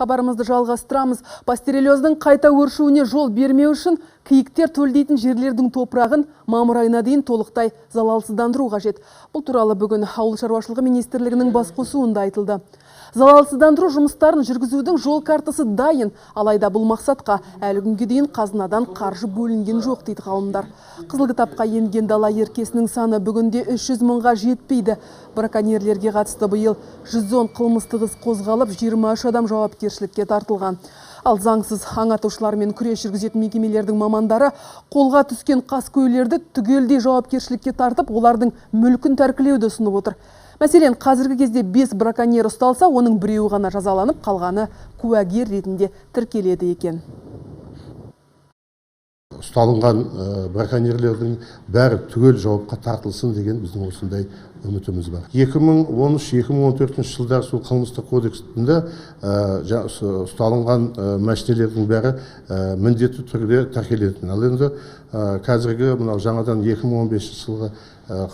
Хабарымызды жалғастырамыз. Пастереллездің қайта өршуіне жол бермеу үшін киіктер төлдейтін жерлердің топырағын мамыр айына дейін толықтай залалсыздандыру қажет. Бұл туралы бүгін Ауыл шаруашылығы министрлігінің басқосуында айтылды. Залалсыздандыру жұмыстарын жүргізудің жол картасы дайын, алайда бұл мақсатқа әлі күнге дейін қазынадан қаржы бөлінген жоқ дейді ғалымдар. Қызыл кітапқа енген дала еркесінің саны бүгінде 300 мыңға жетпейді. Браконьерлерге қатысты биыл 110 қылмыстық іс қозғалып, 23 адам жауапкершілікке тартылған. Ал заңсыз аң атушылармен күрес жүргізетін мекемелердің мамандары қолға түскен қаскөйлерді түгелдей жауапкершілікке тартып, олардың мүлкін тәркілеуді ұсынып отыр. Мәселен, қазіргі кезде 5 браконьер ұсталса, оның біреуі ғана жазаланып, қалғаны куәгер ретінде тіркеледі екен. Ұсталынған браконьерлердің бәрі түгел жауапқа тартылсын деген біздің осындай үмітіміз бар. 2013-2014 жылдар сол қылмыстық кодексінде ұсталынған мәшінелердің бәрі міндетті түрде тіркелетін. Ал енді қазіргі жаңадан 2015 жылғы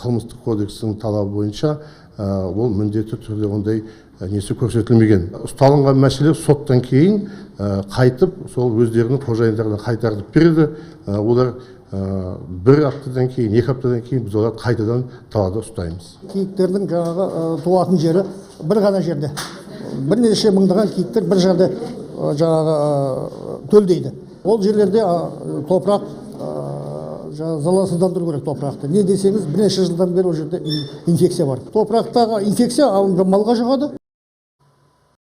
қылмыстық кодекстің талабы бойынша ол міндетті түрде ондай несі көрсетілмеген. Ұсталынған мәселе соттан кейін қайтып, сол өздерінің қожайындарына қайтарып береді. Олар бір аптадан кейін, 2 аптадан кейін біз оларды қайтадан далада ұстаймыз. Киіктердің жаңағы туатын жері бір ғана жерде. Бірнеше мыңдаған киіктер бір жерде жаңағы төлдейді. Ол жерлерде топырақ залалсыздандыру керек топырақты. Не десеңіз, бірнеше жылдан бері ол жерде инфекция бар. Топырақтағы инфекция малға жұғады.